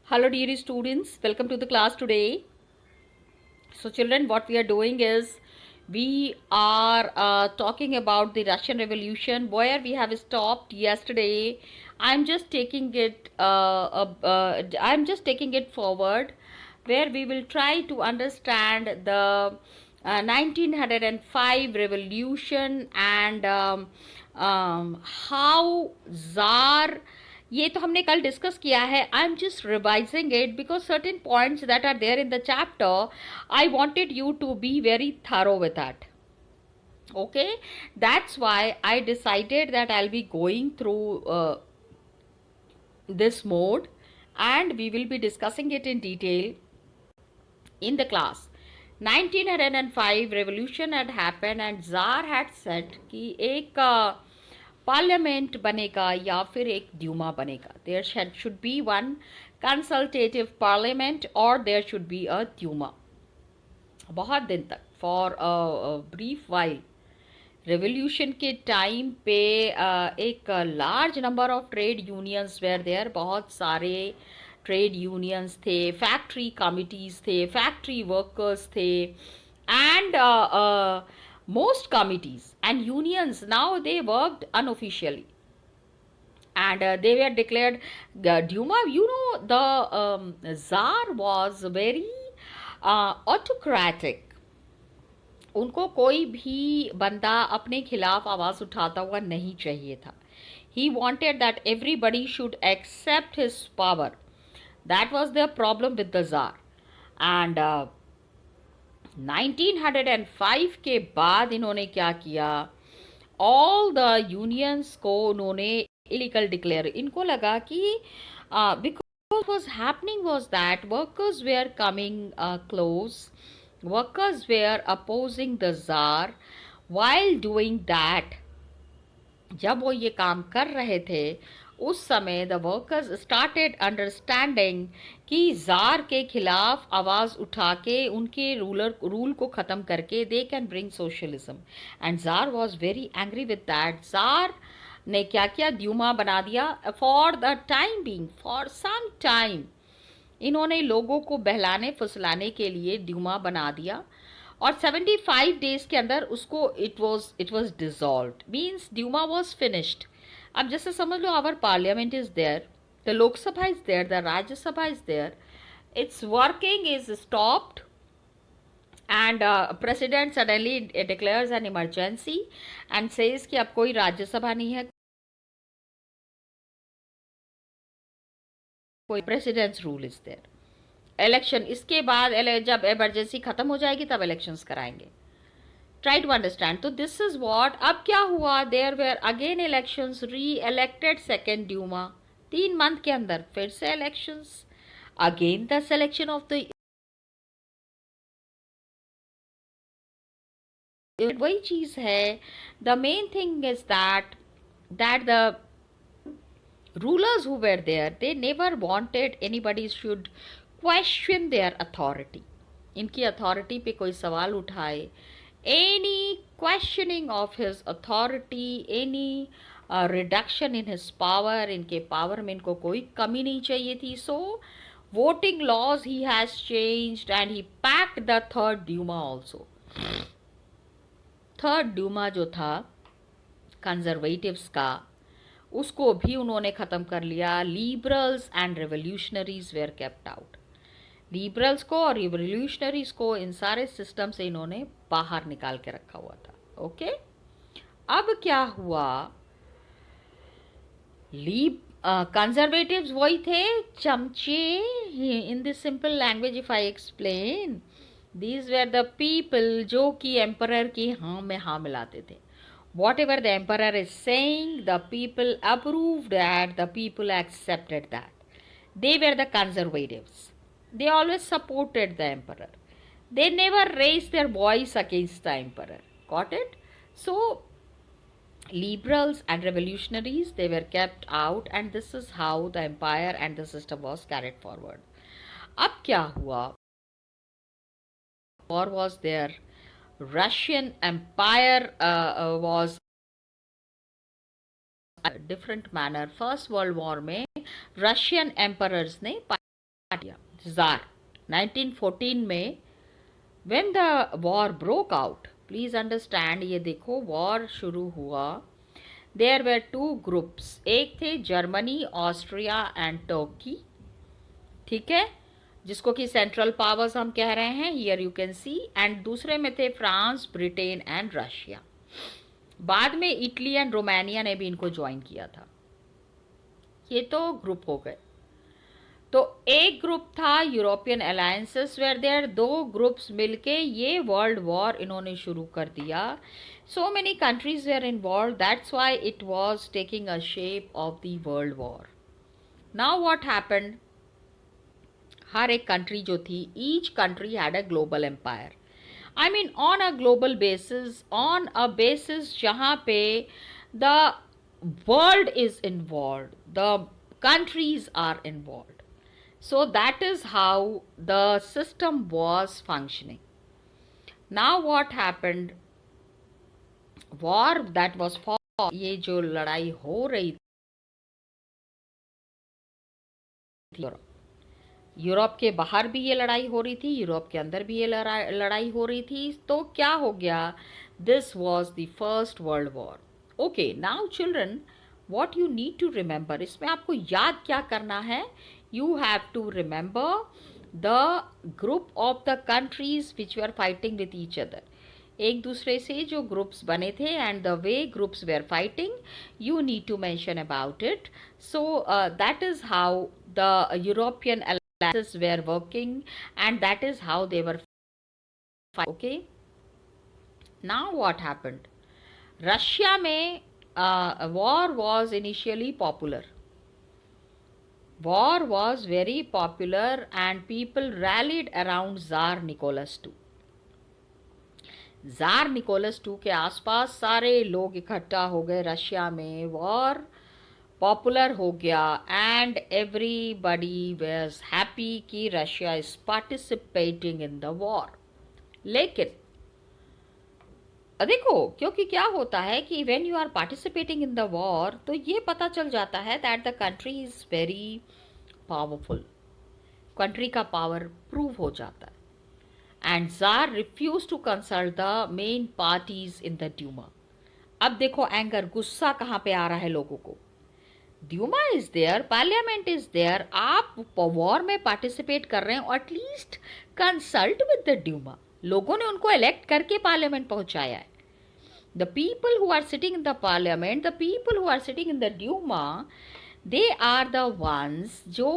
Hello dear students, welcome to the class today. So children, what we are doing is we are talking about the Russian Revolution where we have stopped yesterday. I'm just taking it forward where we will try to understand the 1905 revolution and how Tsar, ये तो हमने कल discuss किया है. I am just revising it because certain points that are there in the chapter. I wanted you to be very thorough with that. Okay, that's why I decided that I'll be going through this mode and we will be discussing it in detail in the class. 1905 revolution had happened and Tsar had said कि एक parliament बनेगा या फिर एक Duma बनेगा. There should be one consultative parliament और there should be a Duma. बहुत दिन तक फॉर ब्रीफ वाइल रेवोल्यूशन के टाइम पे एक large number of trade unions were there. बहुत सारे ट्रेड यूनियंस थे, फैक्ट्री कमिटीज थे, फैक्ट्री वर्कर्स थे and most committees and unions now they worked unofficially and they were declared Duma. You know, the Tsar was very autocratic. उनको कोई भी बंदा अपने खिलाफ आवाज उठाता हुआ नहीं चाहिए था. He wanted that everybody should accept his power. That was the problem with the Tsar. And 1905 के बाद इन्होंने क्या किया, ऑल द यूनियंस को उन्होंने इलीगल डिक्लेयर. इनको लगा कि because was happening was that workers were coming close, workers were opposing the tsar. While doing that, जब वो ये काम कर रहे थे उस समय द वर्कर्स स्टार्टेड अंडरस्टैंडिंग कि जार के खिलाफ आवाज उठा के उनके रूल को खत्म करके they can bring socialism. And tsar was very angry with that. Tsar ने क्या किया, ड्यूमा बना दिया. For the time being, for some time इन्होंने लोगों को बहलाने फुसलाने के लिए ड्यूमा बना दिया और 75 डेज के अंदर उसको it was dissolved. Means Duma was finished. अब जैसे समझ लो our parliament is there, the Lok Sabha is there, the Rajya Sabha is there, it's working is stopped and president suddenly declares an emergency and says कि अब कोई राज्यसभा नहीं है, कोई president's rule is there. Election इसके बाद जब इमरजेंसी खत्म हो जाएगी तब इलेक्शंस कराएंगे. Try to understand. तो दिस इज वॉट. अब क्या हुआ, there were again elections, re elected second Duma. 3 month के अंदर फिर से elections, again the selection of the. वही चीज है. The main thing is that the rulers who were there, they never wanted anybody should question their authority. इनकी authority पे कोई सवाल उठाए, any questioning of his authority, any reduction in his power, इनके power में इनको कोई कमी नहीं चाहिए थी. So voting laws he has changed and he packed the third Duma also. Third Duma जो था कंजर्वेटिव्स का, उसको भी उन्होंने ख़त्म कर लिया. Liberals and revolutionaries were kept out. Liberals को और रिवोल्यूशनरीज को इन सारे सिस्टम से इन्होंने बाहर निकाल के रखा हुआ था. ओके, अब क्या हुआ, कंजर्वेटिव्स वही थे चमचे. In this simple language if I explain, these were the people जो कि एम्परर की हाँ में हाँ मिलाते थे. Whatever the emperor is saying, the people approved that, the people accepted that. They were the conservatives. They always supported the emperor. They never raised their voice against the emperor. Got it? So, liberals and revolutionaries, they were kept out and this is how the empire and the system was carried forward. अब क्या हुआ? War was there. Russian Empire was a different manner. First World War में Russian emperors ने jar 1914 में when the war broke out, please understand, ये देखो war शुरू हुआ, देयर वर टू ग्रुप्स, एक थे जर्मनी, ऑस्ट्रिया एंड टर्की, ठीक है, जिसको कि सेंट्रल पावर्स हम कह रहे हैं, here you can C, and दूसरे में थे फ्रांस, ब्रिटेन एंड रशिया। बाद में इटली एंड रोमानिया ने भी इनको ज्वाइन किया था। ये तो ग्रुप हो गए। तो एक ग्रुप था यूरोपियन अलायंसेस, वेयर देयर दो ग्रुप्स मिलके ये वर्ल्ड वॉर इन्होंने शुरू कर दिया। So many countries were involved, that's why it was taking a shape of the world war. Now what happened, हर एक कंट्री जो थी, each country had a global empire, I mean on a global basis, on a basis जहाँ पे the world is involved, the countries are involved. So that is how the system was functioning. Now what happened, war that was fought, ये जो लड़ाई हो रही थी, Europe के बाहर भी ये लड़ाई हो रही थी, यूरोप के अंदर भी ये लड़ाई हो रही थी, तो क्या हो गया, this was the first world war. Okay, now children, what you need to remember, इसमें आपको याद क्या करना है, you have to remember the group of the countries which were fighting with each other, एक दूसरे से जो ग्रुप्स बने थे, and the way groups were fighting, you need to mention about it. So that is how the European alliances were working, and that is how they were fighting. Okay, now what happened, Russia में war was initially popular, war was very popular, and people rallied around Tsar Nicholas II. Tsar Nicholas II के आसपास सारे लोग इकट्ठा हो गए Russia में, war popular हो गया, एंड एवरीबडी वाज हैप्पी कि Russia is participating in the war. लेकिन देखो, क्योंकि क्या होता है कि when you are participating in the war, तो ये पता चल जाता है that the country is very powerful, country का पावर प्रूव हो जाता है, and tsar refuse to consult the main parties in the Duma. अब देखो एंगर, गुस्सा कहाँ पे आ रहा है लोगों को, Duma is there, parliament is there, आप वॉर में पार्टिसिपेट कर रहे हैं, at least consult with the Duma, लोगों ने उनको इलेक्ट करके पार्लियामेंट पहुंचाया है। The people who are sitting in the parliament, the people who are sitting in the Duma, they are the ones जो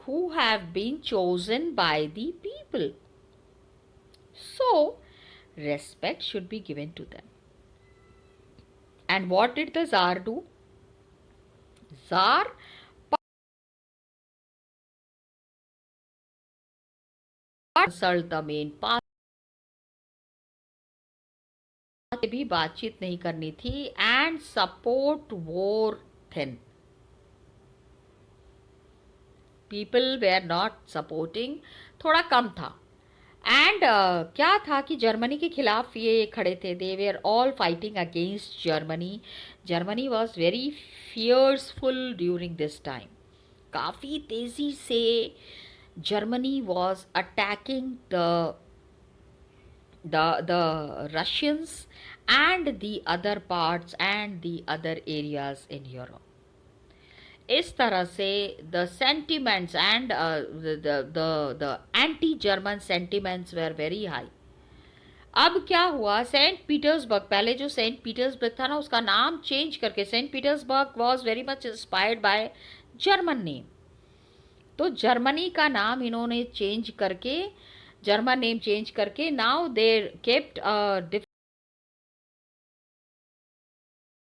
who have been chosen by the people, so respect should be given to them. And what did the Tsar do? Tsar consult the main party, भी बातचीत नहीं करनी थी, and support war then, people were not supporting, थोड़ा कम था। And क्या था कि जर्मनी के खिलाफ ये खड़े थे, they were all fighting against Germany, Germany was very fierceful during this time, काफ़ी तेज़ी से Germany was attacking the Russians and the other parts and the other areas in Europe. इस तरह से the sentiments and the anti-German sentiments were very high. अब क्या हुआ, Saint Petersburg, पहले जो सेंट पीटर्सबर्ग था ना, उसका नाम चेंज करके Saint Petersburg was very much inspired by German name, तो जर्मनी का नाम इन्होंने चेंज करके, जर्मन नेम चेंज करके, नाउ दे केप्ट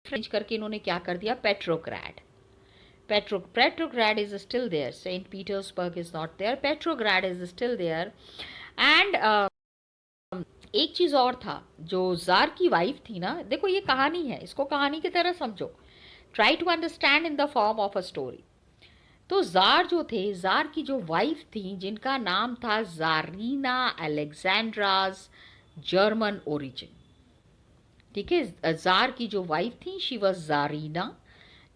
चेंज करके इन्होंने क्या कर दिया, Petrograd, Petrograd is still there, Saint Petersburg is not there, Petrograd is still there. And एक चीज और था, जो जार की वाइफ थी ना, देखो ये कहानी है, इसको कहानी की तरह समझो, try to understand in the form of a story. तो जार जो थे, जार की जो वाइफ थी, जिनका नाम था जारीना अलेक्जेंड्रास, जर्मन ओरिजिन, ठीक है, जार की जो वाइफ थी, शी वाज जारीना,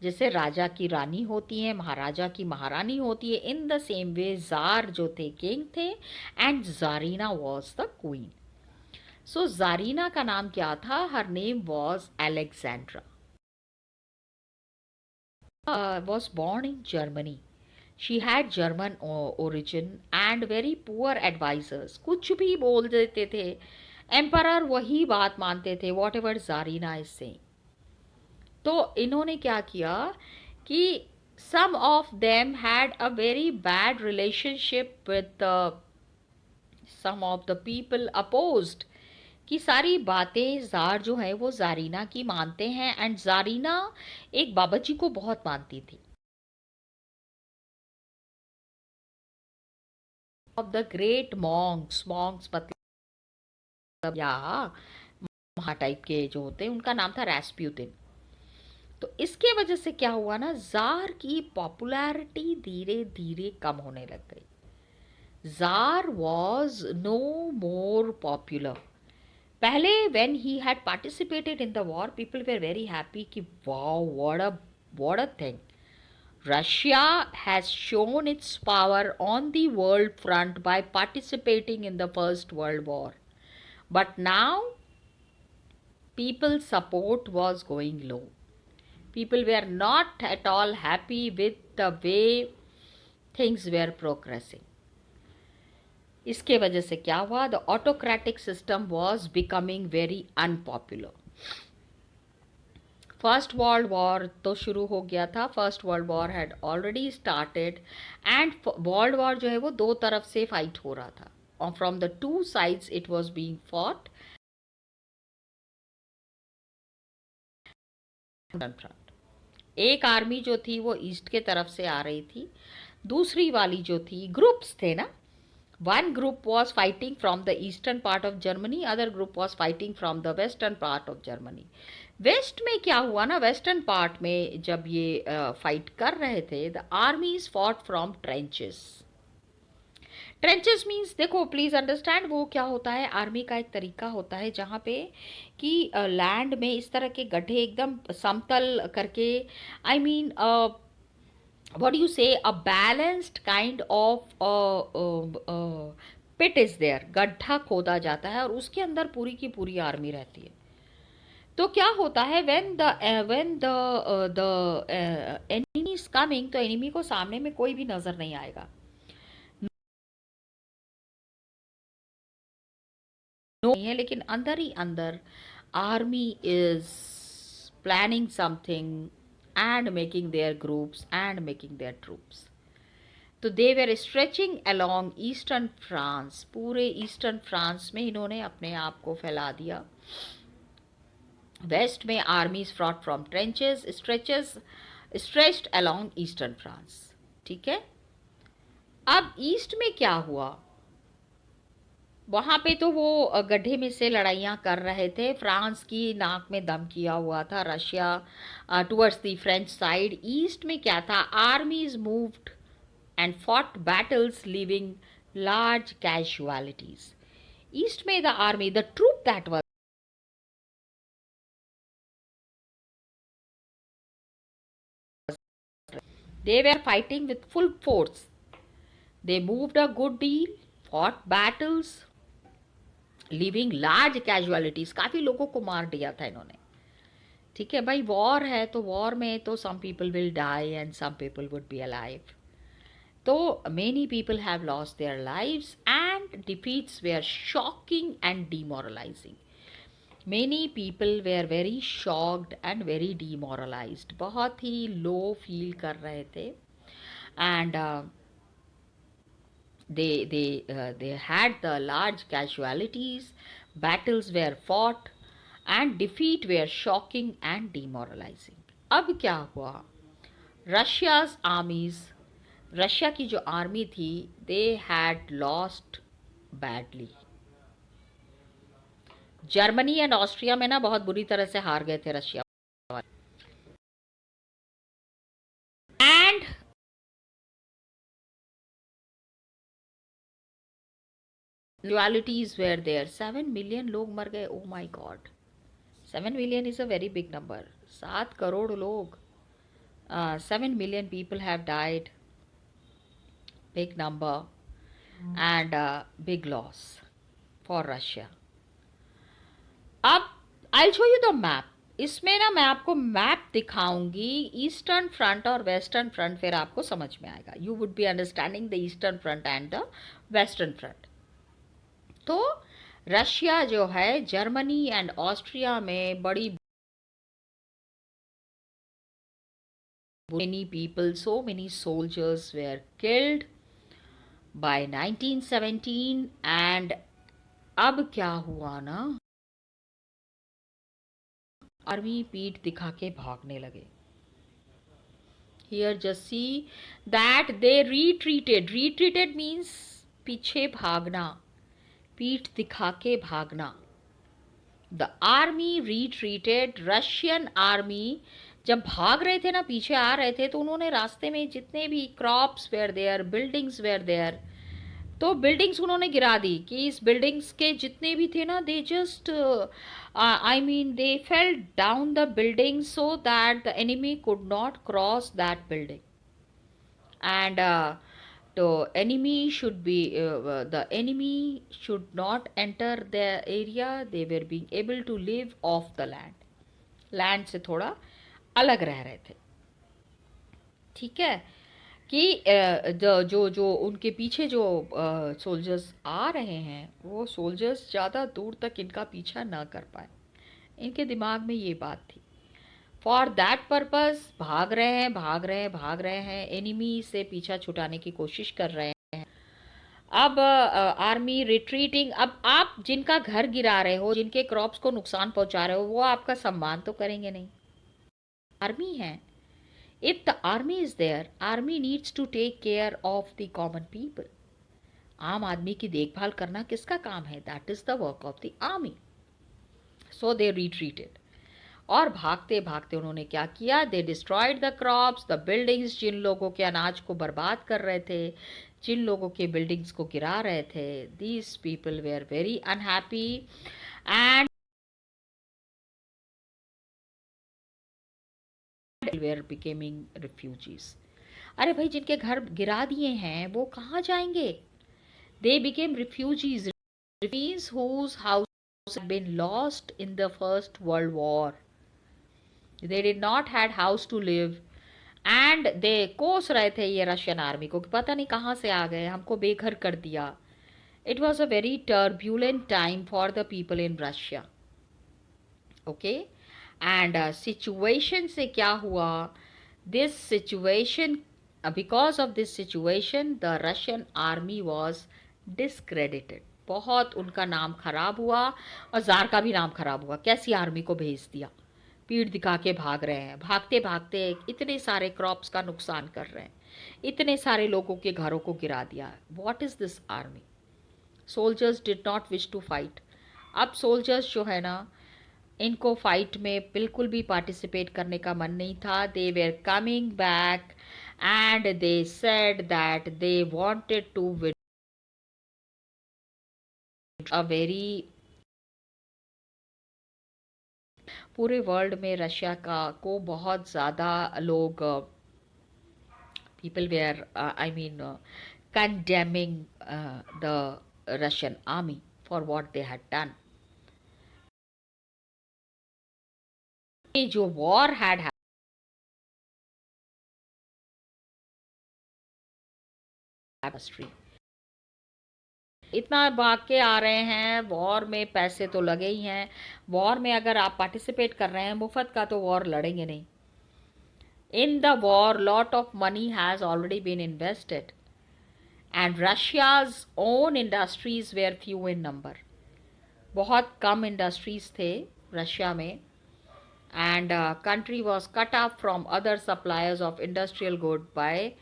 जैसे राजा की रानी होती है, महाराजा की महारानी होती है, in the same way jar जो थे किंग थे एंड जारीना वॉज द क्वीन. सो जारीना का नाम क्या था? Her name was Alexandra. Was born in Germany. She had German origin and very poor advisors. कुछ भी बोल देते थे, एम्परर वही बात मानते थे, वॉट एवर जारीना इज सेइंग. तो इन्होंने क्या किया कि some of them had a very bad relationship with some of the people opposed. कि सारी बातें जार जो है वो जारीना की मानते हैं एंड जारीना एक बाबा जी को बहुत मानती थी. Of the great Monks, Monks मतलब या महा टाइप के जो होते हैं, उनका नाम था रास्पुतिन. तो इसके वजह से क्या हुआ ना, जार की पॉपुलैरिटी धीरे धीरे कम होने लग गई. Tsar was no more popular. पहले when he had participated in the war, people were very happy कि wow, what a thing. Russia has shown its power on the world front by participating in the First World War. But now people's support was going low. People were not at all happy with the way things were progressing. इसके वजह से क्या हुआ, the autocratic system was becoming very unpopular. First world war तो शुरू हो गया था. First world war had already started and world war जो है वो दो तरफ से फाइट हो रहा था. और from the two sides it was being fought. एक आर्मी जो थी वो ईस्ट के तरफ से आ रही थी, दूसरी वाली जो थी, ग्रुप्स थे ना, one group was fighting from the eastern part of Germany, other group was fighting from the western part of Germany. West में क्या हुआ ना, वेस्टर्न पार्ट में जब ये फाइट कर रहे थे, the armies fought from trenches. Trenches means, देखो प्लीज अंडरस्टैंड, वो क्या होता है, आर्मी का एक तरीका होता है जहाँ पे कि लैंड में इस तरह के गड्ढे एकदम समतल करके, I mean what do you say, a balanced kind of pit is there. गड्ढा खोदा जाता है और उसके अंदर पूरी की पूरी आर्मी रहती है. तो क्या होता है, when the enemy is coming, तो एनिमी को सामने में कोई भी नजर नहीं आएगा. नहीं है, लेकिन अंदर ही अंदर army is planning something and making their groups and making their troops. तो they were stretching along eastern France. पूरे ईस्टर्न फ्रांस में इन्होंने अपने आप को फैला दिया. वेस्ट में आर्मीज fraught from trenches stretched along eastern France. ठीक है. अब ईस्ट में क्या हुआ, वहाँ पे तो वो गड्ढे में से लड़ाइयाँ कर रहे थे. फ्रांस की नाक में दम किया हुआ था Russia towards the French side. East में क्या था, armies moved and fought battles leaving large casualties. East में the army, the troop that was, they were fighting with full force. They moved a good deal, fought battles, living large casualties. काफ़ी लोगों को मार दिया था इन्होंने. ठीक है भाई, वॉर है तो वॉर में तो some people will die and some people would be alive. तो many people have lost their lives and defeats were shocking and demoralising. Many people were very shocked and very demoralised. बहुत ही low feel कर रहे थे. And they had the large casualties, battles were fought and defeat were shocking and demoralizing. अब क्या हुआ, रशिया's armies, Russia की जो आर्मी थी, they had lost badly. Germany and Austria में ना बहुत बुरी तरह से हार गए थे Russia. And casualties were there. 7 million लोग मर गए. Oh my God, 7 million is a very big number. 7 crore लोग 7 million people have died, big number, and big loss for Russia. अब I'll show you the map. इसमें ना मैं आपको map दिखाऊंगी ईस्टर्न फ्रंट और वेस्टर्न फ्रंट, फिर आपको समझ में आएगा. You would be understanding the eastern front end the western front. तो रशिया जो है जर्मनी एंड ऑस्ट्रिया में बड़ी many people, so many soldiers were killed by 1917. and अब क्या हुआ ना, आर्मी पीठ दिखा के भागने लगे. Here just see that they retreated. Retreated means पीछे भागना, पीठ दिखा के भागना. The army retreated. Russian army जब भाग रहे थे ना, पीछे आ रहे थे, तो उन्होंने रास्ते में जितने भी crops were there, buildings were there, तो बिल्डिंग्स उन्होंने गिरा दी. कि इस बिल्डिंग्स के जितने भी थे ना, they just I mean they fell down the building so that the enemy could not cross that building. And the enemy should not enter the area. They were being able to live off the land से थोड़ा अलग रह रहे थे. ठीक है कि जो उनके पीछे जो सोल्जर्स आ रहे हैं, वो सोल्जर्स ज़्यादा दूर तक इनका पीछा ना कर पाए. इनके दिमाग में ये बात थी. फॉर दैट पर्पस भाग रहे हैं, एनिमी से पीछा छुटाने की कोशिश कर रहे हैं. अब आर्मी रिट्रीटिंग. अब आप जिनका घर गिरा रहे हो, जिनके क्रॉप्स को नुकसान पहुंचा रहे हो, वो आपका सम्मान तो करेंगे नहीं. आर्मी है. If the army is there, army needs to take care of the common people. आम आदमी की देखभाल करना किसका काम है? That is the work of the army. So they retreated. और भागते भागते उन्होंने क्या किया? They destroyed the crops, the buildings. जिन लोगों के अनाज को बर्बाद कर रहे थे, जिन लोगों के बिल्डिंग्स को गिरा रहे थे, these people were very unhappy and were becoming refugees. अरे भाई, जिनके घर गिरा दिए हैं वो कहाँ जाएंगे? They became refugees. Refugees whose houses had been lost in the First World War. They did not had house to live and they कोस रहे थे ये रशियन आर्मी को कि पता नहीं कहाँ से आ गए, हमको बेघर कर दिया. It was a very turbulent time for the people in Russia. Okay? And situation से क्या हुआ? This situation, because of this situation, the Russian army was discredited. बहुत उनका नाम खराब हुआ और जार का भी नाम खराब हुआ. कैसी आर्मी को भेज दिया? पीठ दिखा के भाग रहे हैं, भागते भागते इतने सारे क्रॉप्स का नुकसान कर रहे हैं, इतने सारे लोगों के घरों को गिरा दिया. What is this army? Soldiers did not wish to fight. अब सोल्जर्स जो है ना, इनको फाइट में बिल्कुल भी पार्टिसिपेट करने का मन नहीं था. They were coming back and they said that they wanted to win a very. पूरे वर्ल्ड में रशिया को बहुत ज़्यादा लोग, people were I mean condemning the Russian army for what they had done. जो वॉर हैड इतना भाग के आ रहे हैं, वॉर में पैसे तो लगे ही हैं. वॉर में अगर आप पार्टिसिपेट कर रहे हैं मुफ्त का, तो वॉर लड़ेंगे नहीं. In the war lot of money has already been invested and Russia's own industries were few in number. बहुत कम इंडस्ट्रीज थे रशिया में. And country was cut off from other suppliers of industrial good by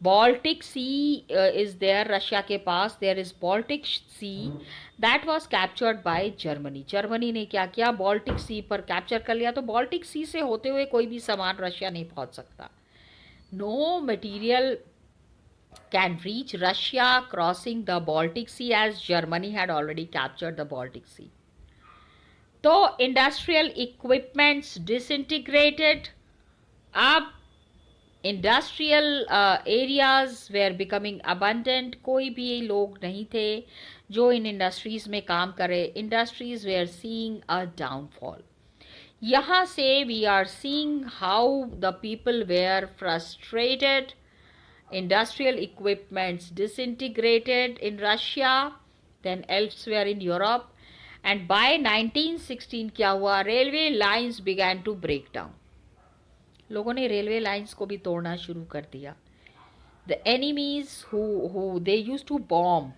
Baltic Sea is there. Russia के पास there is Baltic Sea that was captured by Germany. Germany ने क्या किया? Baltic Sea पर capture कर लिया. तो Baltic Sea से होते हुए कोई भी सामान रशिया नहीं पहुंच सकता. No material can reach Russia crossing the Baltic Sea as Germany had already captured the Baltic Sea. तो इंडस्ट्रियल इक्विपमेंट्स डिसइंटीग्रेटेड. अब industrial areas were becoming abundant, कोई भी लोग नहीं थे जो इन इंडस्ट्रीज में काम करे. Industries were seeing a downfall. यहाँ से we are seeing how the people were frustrated. Industrial equipments disintegrated in Russia, then elsewhere in Europe, and by 1916 क्या हुआ? Railway lines began to break down. लोगों ने railway lines को भी तोड़ना शुरू कर दिया. The enemies who they used to bomb,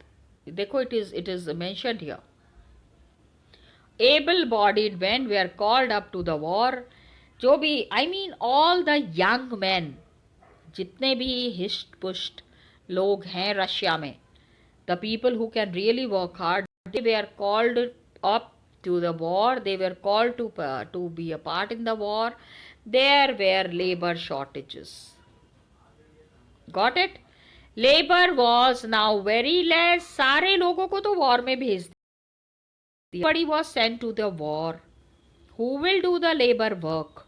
देखो it is mentioned here. Able-bodied men were called up to the war. जो भी I mean all the young men, जितने भी हिस्ट पुष्ट लोग हैं रशिया में, the people who can really work hard, they were are called up to the war. They were called to be a part in the war. There were labor shortages. Got it? Labor was now very less. सारे लोगों को तो war में भेज दिया. Everybody was sent to the war. Who will do the labor work?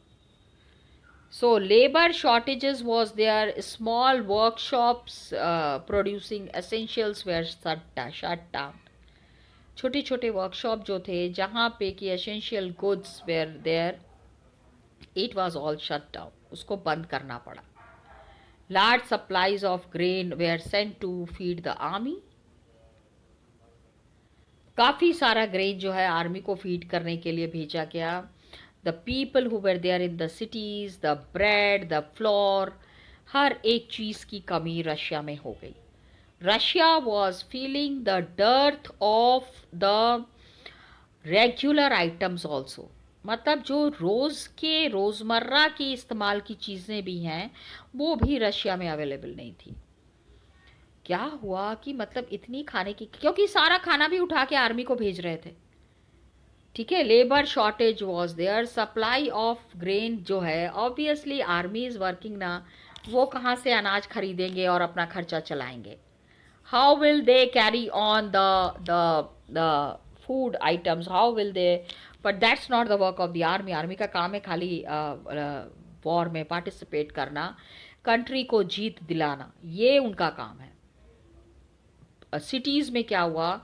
So labor shortages was there. Small workshops producing essentials were shut down. छोटे छोटे workshop जो थे जहाँ पे कि essential goods were there, it was all shut down. उसको बंद करना पड़ा. Large supplies of grain were sent to feed the army. काफ़ी सारा ग्रेन जो है आर्मी को फीड करने के लिए भेजा गया. The people who were there in the cities, the bread, the flour, हर एक चीज़ की कमी रशिया में हो गई. Russia was feeling the dearth of the regular items also. मतलब जो रोज़मर्रा की इस्तेमाल की चीज़ें भी हैं वो भी रशिया में अवेलेबल नहीं थी. क्या हुआ कि मतलब इतनी खाने की, क्योंकि सारा खाना भी उठा के आर्मी को भेज रहे थे. ठीक है. Labour shortage was there. Supply of grain जो है, ऑब्वियसली आर्मी इज वर्किंग ना, वो कहाँ से अनाज खरीदेंगे और अपना खर्चा चलाएंगे. How will they carry on the food items, how will they. But that's not the work of the army. Army का काम है खाली वॉर में पार्टिसिपेट करना, कंट्री को जीत दिलाना, ये उनका काम है. सिटीज़ में क्या हुआ?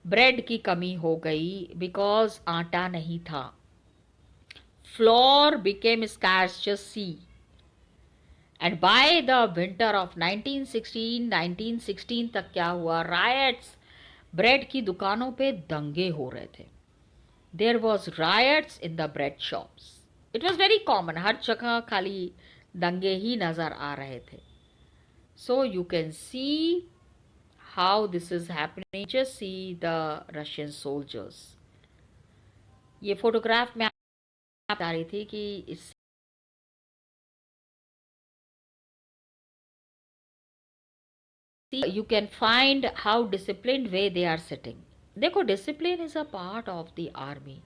ब्रेड की कमी हो गई बिकॉज आटा नहीं था. Flour became scarce, just see. And by the winter of 1916 तक क्या हुआ? रायट्स. ब्रेड की दुकानों पे दंगे हो रहे थे. There was riots in the bread shops. It was very common. हर जगह खाली दंगे ही नजर आ रहे थे. So you can see how this is happening. Just see the Russian soldiers. ये फोटोग्राफ में बता रही थी कि इस you can find how disciplined way they are sitting. देखो, discipline is a part of the army.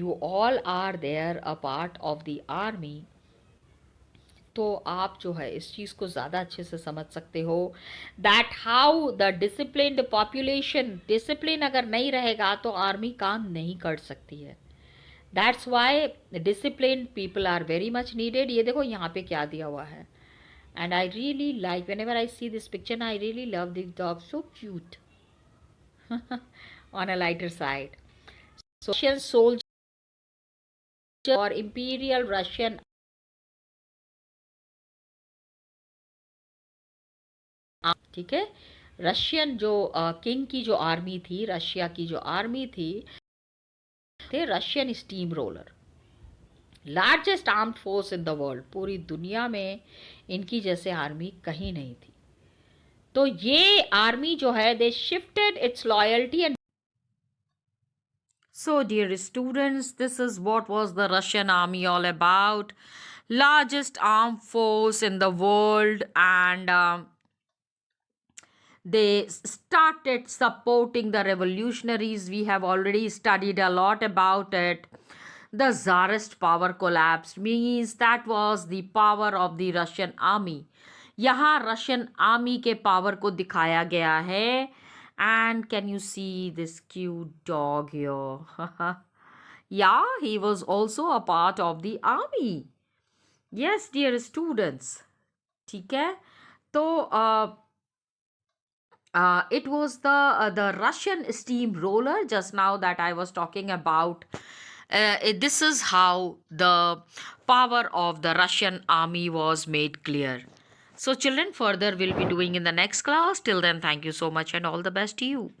You all are there a part of the army. तो आप जो है इस चीज़ को ज़्यादा अच्छे से समझ सकते हो that how the disciplined population. Discipline अगर नहीं रहेगा तो आर्मी काम नहीं कर सकती है. That's why disciplined people are very much needed. ये देखो यहाँ पे क्या दिया हुआ है. And I really like whenever I see this picture, I really love this dog, so cute on a lighter side. Russian soldier और इंपीरियल रशियन, ठीक है, रशियन जो किंग की जो आर्मी थी, रशिया की जो आर्मी थी, थे Russian steam roller. Largest armed force in the world. पूरी दुनिया में इनकी जैसे आर्मी कहीं नहीं थी. तो ये आर्मी जो है, they shifted it's loyalty and. So dear students, this is what was the Russian army all about. Largest armed force in the world, and they started supporting the revolutionaries. We have already studied a lot about it. The Tsarist power collapsed, means that was the power of the Russian army. यहाँ Russian army के power को दिखाया गया है. And can you see this cute dog here? Yeah, he was also a part of the army. Yes, dear students. ठीक है। तो it was the Russian steamroller just now that I was talking about. This is how the power of the Russian army was made clear. So, children, further we'll be doing in the next class. Till then, thank you so much and all the best to you.